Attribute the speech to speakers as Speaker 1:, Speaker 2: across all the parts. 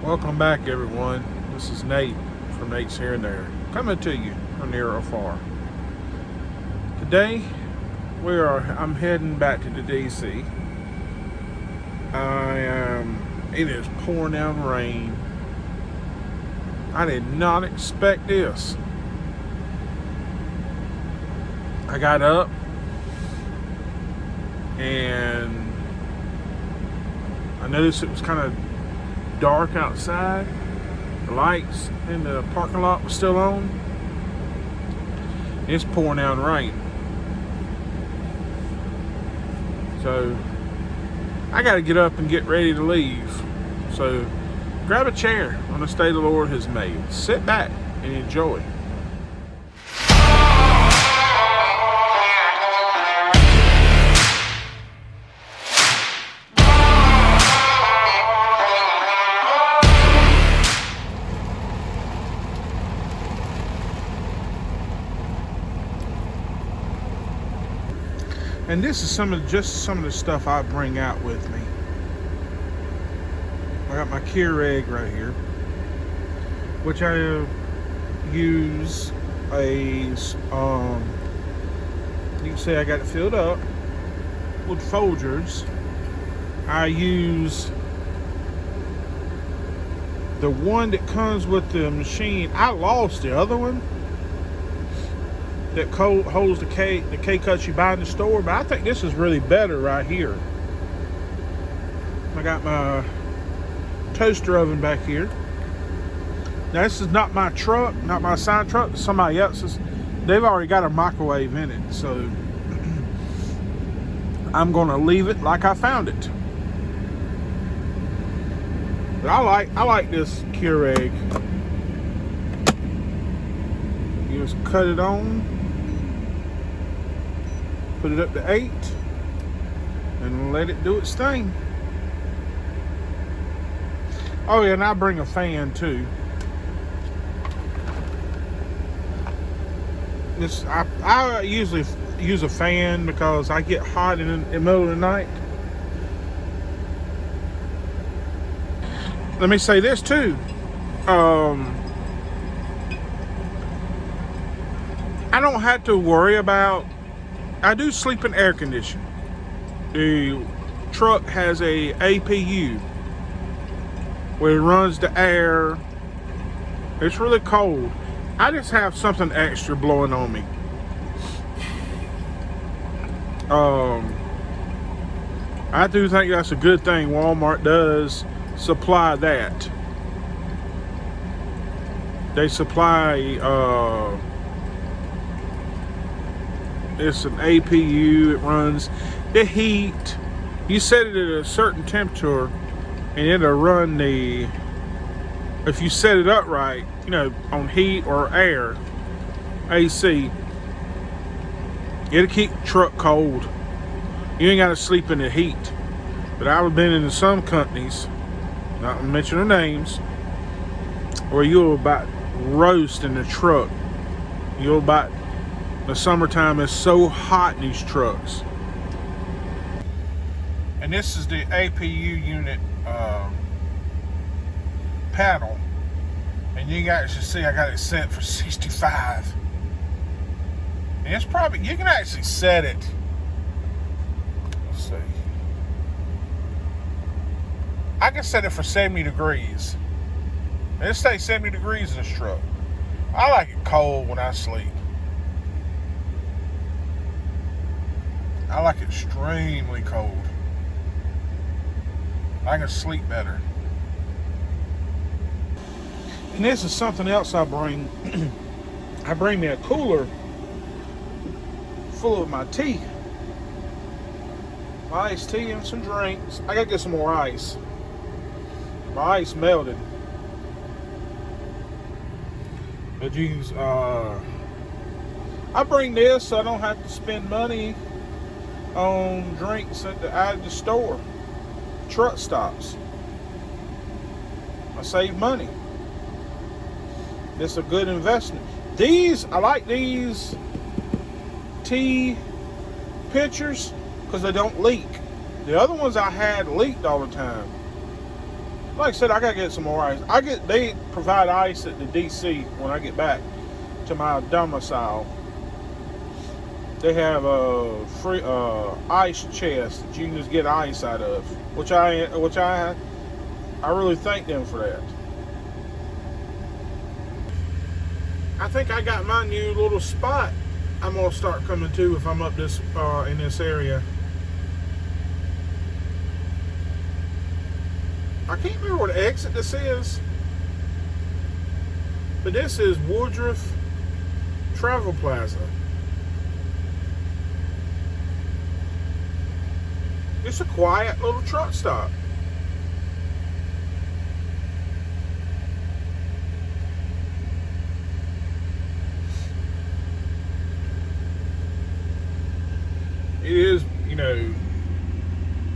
Speaker 1: Welcome back, everyone. This is Nate from Nate's Here and There, coming to you from near or far. Today, I'm heading back to the DC. It is pouring down rain. I did not expect this. I got up and I noticed it was kind of dark outside. The lights in the parking lot were still on. It's pouring down rain. So I got to get up and get ready to leave. So grab a chair on the day the Lord has made. Sit back and enjoy. And this is some of the stuff I bring out with me. I got my Keurig right here, which I use you can say I got it filled up with Folgers. I use the one that comes with the machine. I lost the other one that holds the K-cuts you buy in the store, but I think this is really better right here. I got my toaster oven back here. Now this is not my truck, not my sign truck, it's somebody else's. They've already got a microwave in it, so I'm gonna leave it like I found it. But I like this Keurig. You just cut it on, put it up to 8, and let it do its thing. Oh yeah, and I bring a fan too. I usually use a fan because I get hot in the middle of the night. Let me say this too. I don't have to worry about. I do sleep in air conditioning. The truck has a APU where it runs the air. It's really cold. I just have something extra blowing on me. I do think that's a good thing. Walmart does supply that. They supply it's an APU. It runs the heat. You set it at a certain temperature and it'll run the, if you set it up right, on heat or air, AC, it'll keep the truck cold. You ain't got to sleep in the heat. But I've been in some companies, not gonna mention their names, where you'll about roast in the truck. The summertime is so hot in these trucks. And this is the APU unit panel. And you guys should see I got it set for 65. And it's probably, you can actually set it. Let's see. I can set it for 70 degrees. It stays 70 degrees in this truck. I like it cold when I sleep. I like it extremely cold. I can sleep better. And this is something else I bring. I bring me a cooler full of my tea. My iced tea and some drinks. I gotta get some more ice. My ice melted. But I bring this so I don't have to spend money on drinks out of the store, truck stops. I save money. It's a good investment. I like these tea pitchers because they don't leak. The other ones I had leaked all the time. Like I said, I gotta get some more ice. They provide ice at the DC when I get back to my domicile. They have a free ice chest that you can just get ice out of, which I really thank them for that. I think I got my new little spot I'm gonna start coming to if I'm up this in this area. I can't remember what exit this is, but this is Woodruff Travel Plaza. It's a quiet little truck stop. It is,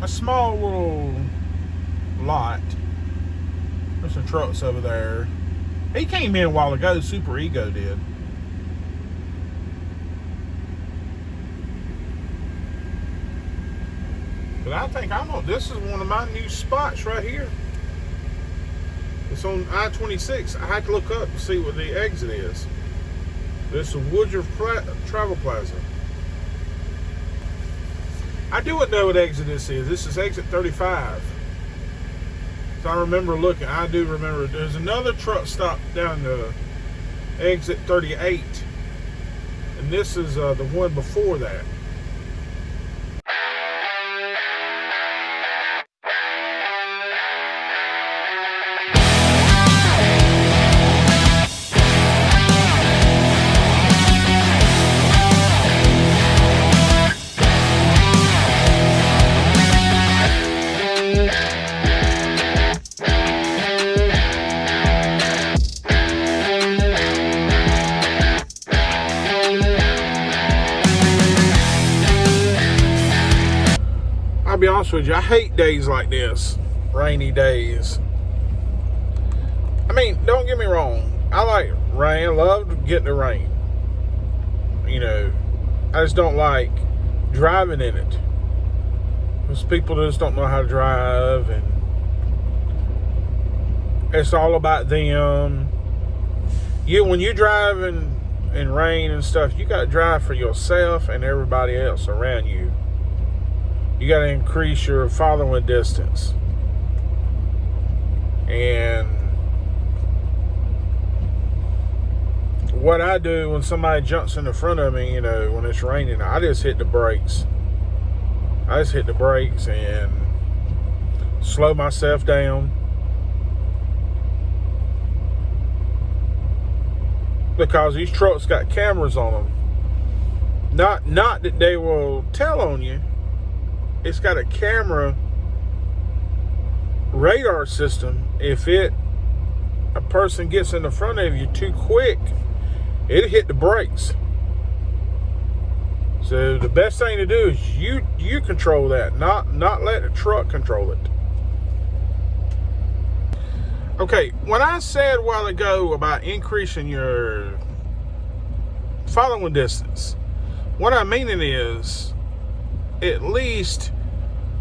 Speaker 1: a small little lot. There's some trucks over there. He came in a while ago, Super Ego did. But I think this is one of my new spots right here. It's on I-26. I had to look up to see what the exit is. This is Woodruff Travel Plaza. I do know what exit this is. This is exit 35. So I remember looking. I do remember. There's another truck stop down to exit 38. And this is the one before that. I'll be honest with you, I hate days like this, rainy days. I mean, don't get me wrong, I like rain, I love getting the rain. I just don't like driving in it. Because people just don't know how to drive, and it's all about them. When you're driving in rain and stuff, you got to drive for yourself and everybody else around you. You got to increase your following distance. And what I do when somebody jumps in the front of me, when it's raining, I just hit the brakes. I just hit the brakes and slow myself down. Because these trucks got cameras on them. Not that they will tell on you. It's got a camera radar system. If a person gets in the front of you too quick, it'll hit the brakes. So the best thing to do is you control that, not let the truck control it. Okay, when I said a while ago about increasing your following distance, what I mean is at least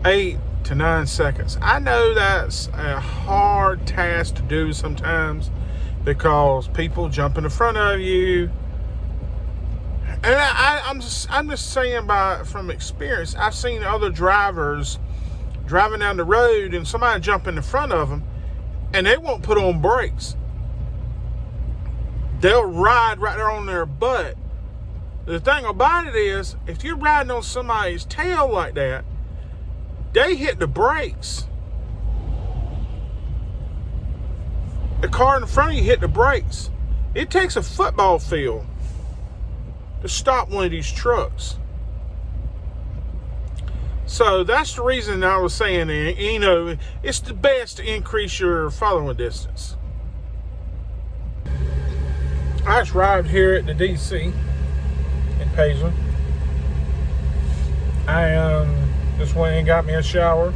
Speaker 1: 8 to 9 seconds. I know that's a hard task to do sometimes because people jump in the front of you. And I'm just saying from experience, I've seen other drivers driving down the road and somebody jump in the front of them and they won't put on brakes. They'll ride right there on their butt. The thing about it is, if you're riding on somebody's tail like that, they hit the brakes. The car in front of you hit the brakes. It takes a football field to stop one of these trucks. So that's the reason I was saying, it's the best to increase your following distance. I just arrived here at the DC in Paisley. I just went and got me a shower.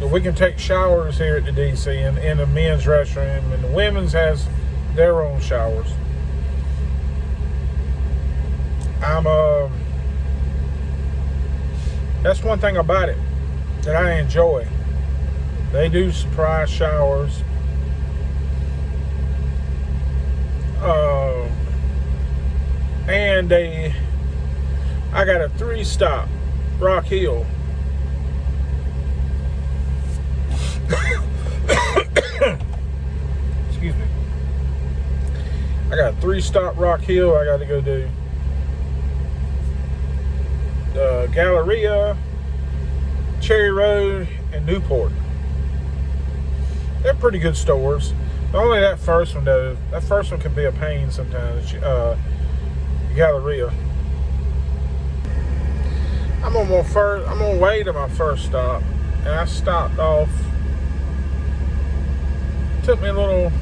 Speaker 1: So we can take showers here at the DC in the men's restroom, and the women's has their own showers. That's one thing about it that I enjoy. They do surprise showers. And I got a 3-stop Rock Hill. Excuse me. I got a 3-stop Rock Hill I got to go do. Galleria, Cherry Road, and Newport. They're pretty good stores. Only that first one though. That first one can be a pain sometimes. Galleria. I'm on my way to my first stop, and I stopped off. Took me a little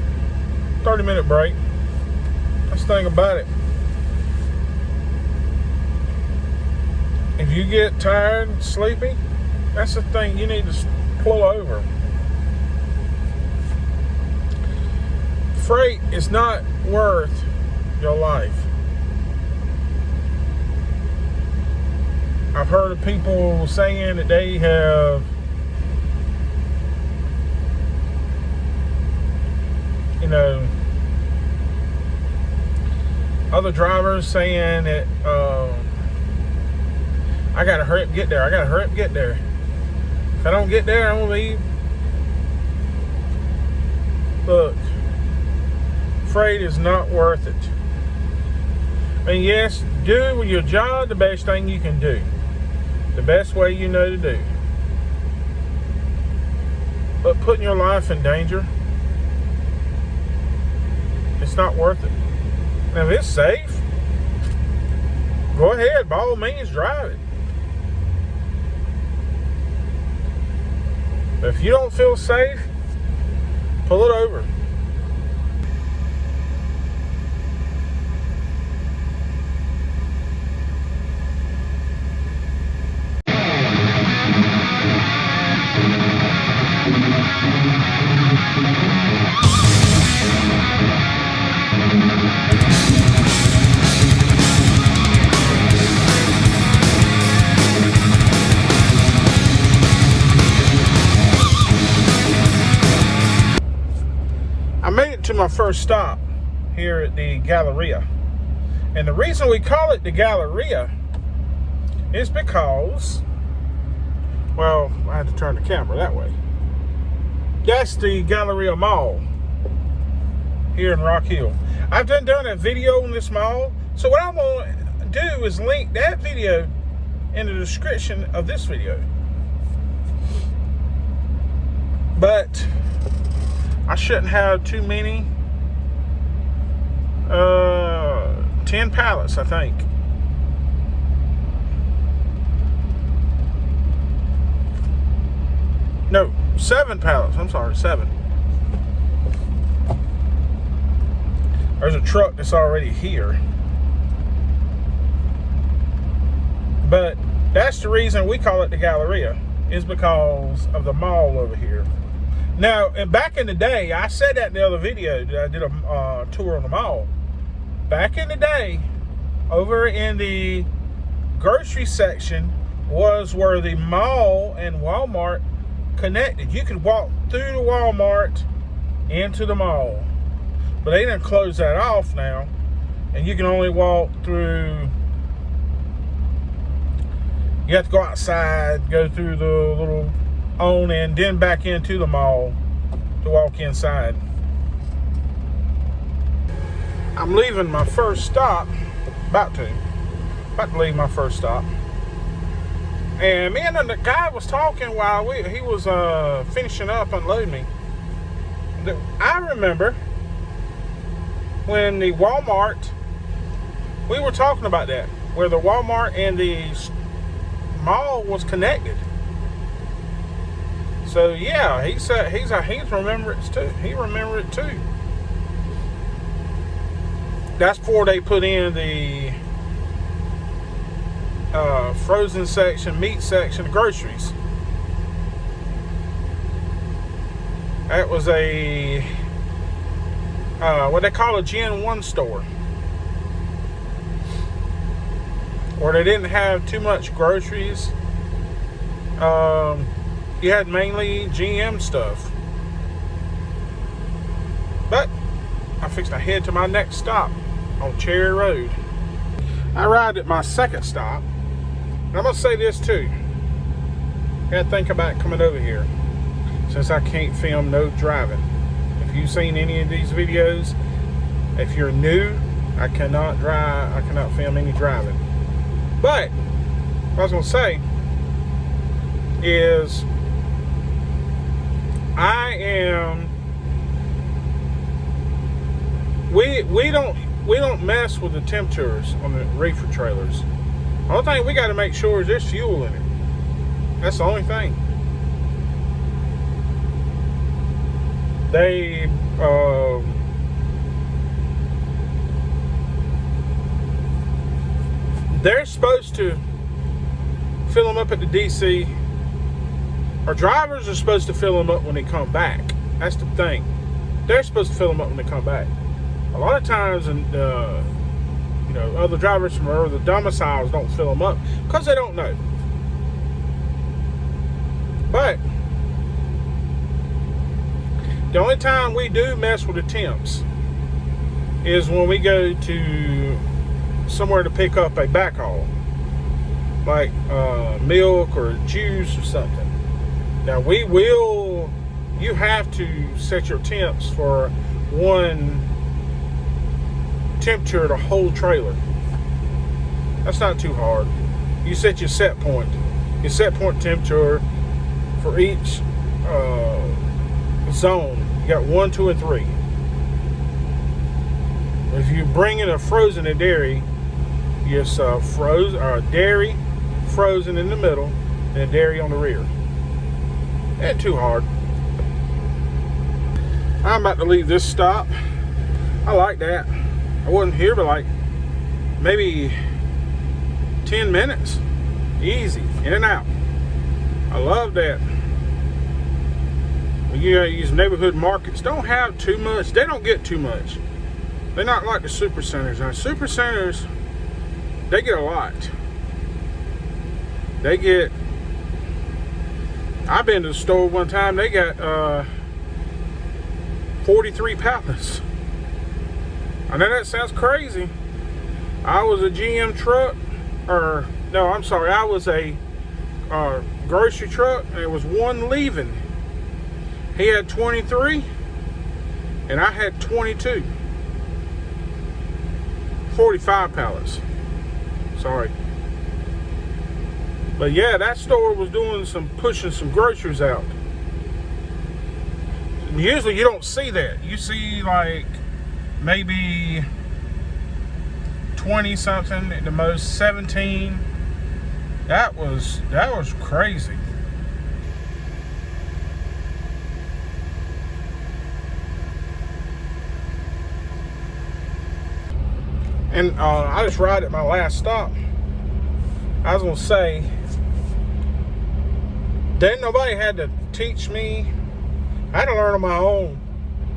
Speaker 1: 30-minute break. That's the thing about it. If you get tired and sleepy, that's the thing, you need to pull over. Freight is not worth your life. I've heard of people saying that they have, other drivers saying that, I gotta hurry up, get there. If I don't get there, I'm gonna leave. Look, freight is not worth it. I mean, yes, do your job the best thing you can do. The best way you know to do. But putting your life in danger, it's not worth it. Now, if it's safe, go ahead, by all means, drive it. But if you don't feel safe, pull it over. I made it to my first stop here at the Galleria. And the reason we call it the Galleria is because, well, I had to turn the camera that way. That's the Galleria Mall here in Rock Hill. I've done a video on this mall. So what I'm going to do is link that video in the description of this video. But I shouldn't have too many. 10 pallets, I think. No, 7 pallets. I'm sorry, 7. There's a truck that's already here. But that's the reason we call it the Galleria, is because of the mall over here. Now, and back in the day, I said that in the other video that I did a tour on the mall. Back in the day, over in the grocery section was where the mall and Walmart connected. You could walk through the Walmart into the mall. But they didn't close that off now. And you can only walk through. You have to go outside, go through the little and then back into the mall to walk inside. I'm leaving my first stop, about to leave my first stop, and me and the guy was talking while he was finishing up unloading me. I remember when the Walmart, we were talking about that, where the Walmart and the mall was connected. So yeah, he said he's remembered it too. He remembered it too. That's before they put in the frozen section, meat section, groceries. That was a what they call a Gen 1 store, where they didn't have too much groceries. you had mainly GM stuff. But I'm fixing to head to my next stop on Cherry Road. I arrived at my second stop, and I'm gonna say this too. Gotta think about coming over here, since I can't film no driving. If you've seen any of these videos, if you're new, I cannot drive. I cannot film any driving. But what I was gonna say is, we don't mess with the temperatures on the reefer trailers. The only thing we got to make sure is there's fuel in it. That's the only thing. They're supposed to fill them up at the DC. Our drivers are supposed to fill them up when they come back. That's the thing. They're supposed to fill them up when they come back. A lot of times, other drivers from other domiciles don't fill them up because they don't know. But the only time we do mess with the temps is when we go to somewhere to pick up a backhaul, like milk or juice or something. Now you have to set your temps for one temperature the whole trailer. That's not too hard. You set your set point temperature for each zone. You got 1, 2, and 3. If you bring in a frozen and dairy, you just dairy frozen in the middle and dairy on the rear. Ain't too hard. I'm about to leave this stop. I like that. I wasn't here but like maybe 10 minutes. Easy, in and out. I love that. These neighborhood markets don't have too much. They don't get too much. They're not like the super centers. Now, super centers, they get a lot. I've been to the store one time, they got 43 pallets. I know that sounds crazy. I was a GM truck, I was a grocery truck, and there was one leaving. He had 23, and I had 22. 45 pallets. Sorry. But yeah, that store was pushing some groceries out. Usually you don't see that. You see like maybe 20 something, at the most 17. That was crazy. And I just arrived at my last stop. I was gonna say, then nobody had to teach me. I had to learn on my own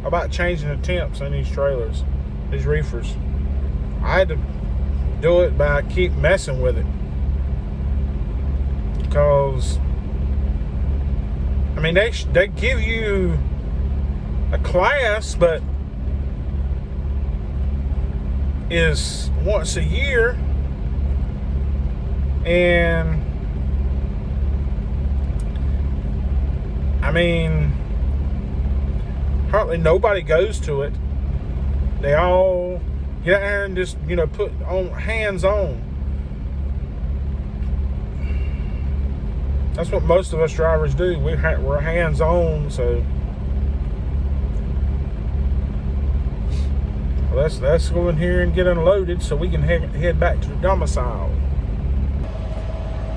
Speaker 1: about changing the temps in these trailers, these reefers. I had to do it by keep messing with it. Because, I mean, they give you a class, but is once a year, and I mean, hardly nobody goes to it. They all get out there and just, put on hands on. That's what most of us drivers do. We're hands on, so let's go in here and get unloaded so we can head back to the domicile.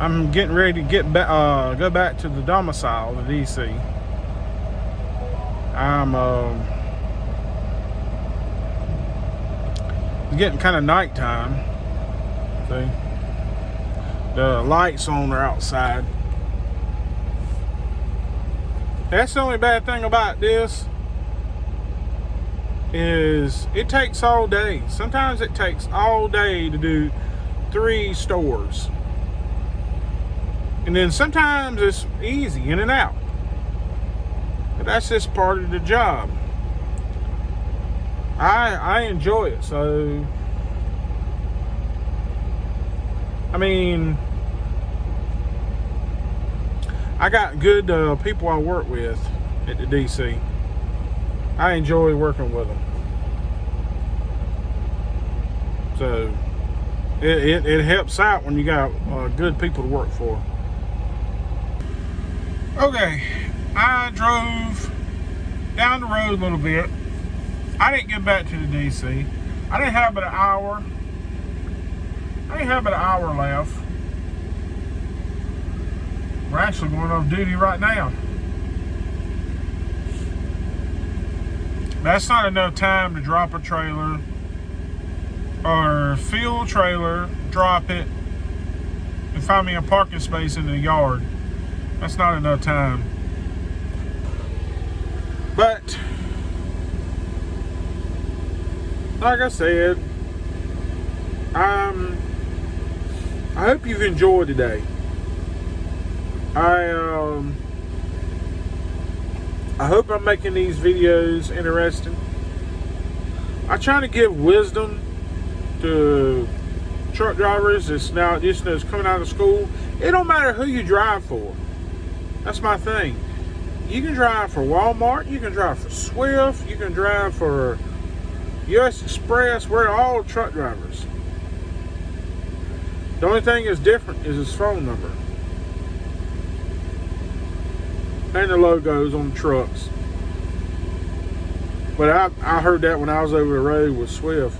Speaker 1: I'm getting ready to go back to the domicile, the DC. It's getting kind of nighttime. See, the lights on are outside. That's the only bad thing about this. Is it takes all day. Sometimes it takes all day to do 3 stores. And then sometimes it's easy, in and out. But that's just part of the job. I enjoy it. So, I mean, I got good people I work with at the DC. I enjoy working with them. So, it helps out when you got good people to work for. Okay, I drove down the road a little bit. I didn't get back to the DC. I didn't have but an hour. Left. We're actually going off duty right now. That's not enough time to drop a trailer or fill a trailer, drop it, and find me a parking space in the yard. That's not enough time. But like I said, I hope you've enjoyed today. I hope I'm making these videos interesting. I try to give wisdom to truck drivers that's now just coming out of school. It don't matter who you drive for. That's my thing. You can drive for Walmart, you can drive for Swift, you can drive for US Express. We're all truck drivers. The only thing that's different is his phone number and the logos on the trucks. But I heard that when I was over the road with Swift.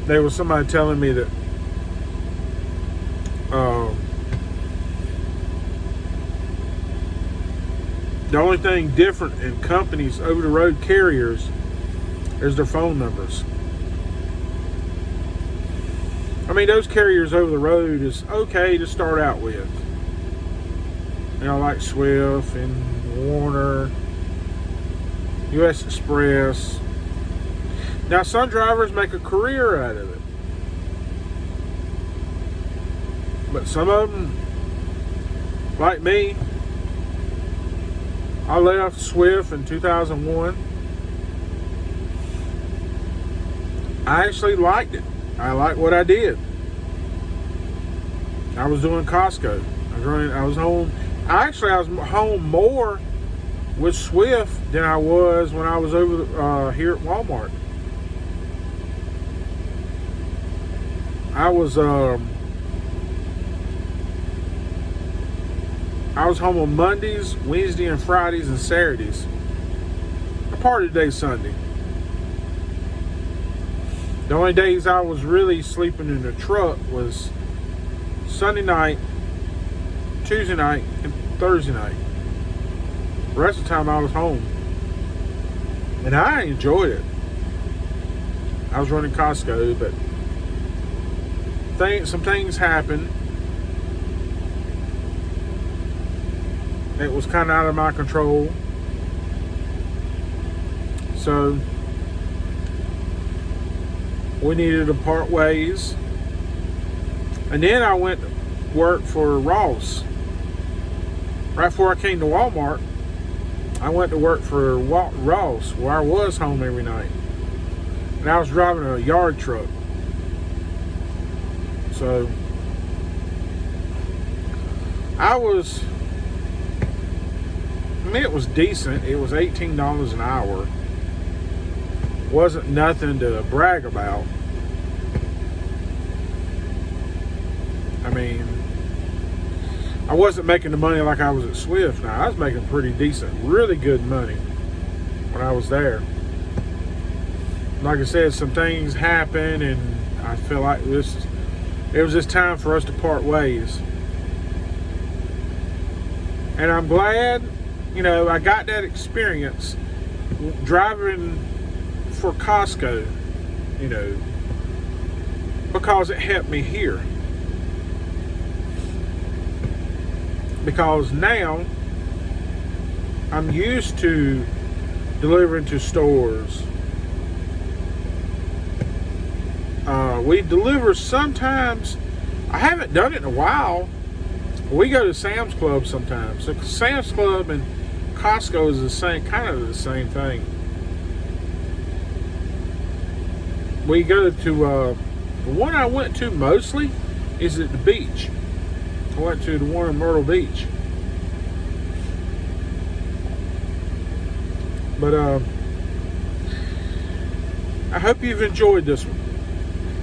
Speaker 1: There was somebody telling me that the only thing different in companies, over-the-road carriers, is their phone numbers. I mean, those carriers over the road is okay to start out with. You know, like Swift and Warner, US Express. Now, some drivers make a career out of it. But some of them, like me, I left Swift in 2001. I actually liked it. I liked what I did. I was doing Costco. I was home. I was home more with Swift than I was when I was over here at Walmart. I was home on Mondays, Wednesdays, and Fridays and Saturdays. A part of the day Sunday. The only days I was really sleeping in the truck was Sunday night, Tuesday night, and Thursday night. The rest of the time I was home. And I enjoyed it. I was running Costco, but some things happened. It was kind of out of my control. So we needed to part ways. And then I went to work for Ross. Right before I came to Walmart, I went to work for Ross, where I was home every night. And I was driving a yard truck. So it was decent. It was $18 an hour. Wasn't nothing to brag about. I mean, I wasn't making the money like I was at Swift. Now, I was making pretty decent, really good money when I was there. Like I said, some things happened, and I feel like it was just time for us to part ways. And I'm glad, I got that experience driving for Costco, because it helped me here. Because now I'm used to delivering to stores, We deliver sometimes. I haven't done it in a while. We go to Sam's Club sometimes. So Sam's Club and Costco is the same, kind of the same thing. We go to the one I went to mostly is at the beach. I went to the one in Myrtle Beach. But I hope you've enjoyed this one.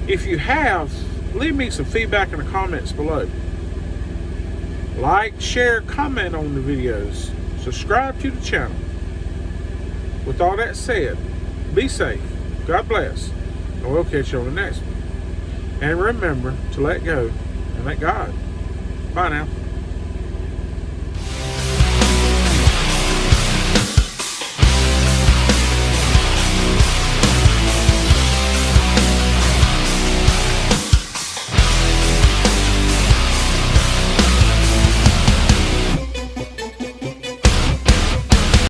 Speaker 1: If you have, leave me some feedback in the comments below. Like, share, comment on the videos. Subscribe to the channel. With all that said, be safe. God bless. And we'll catch you on the next one. And remember to let go and let God. Bye now.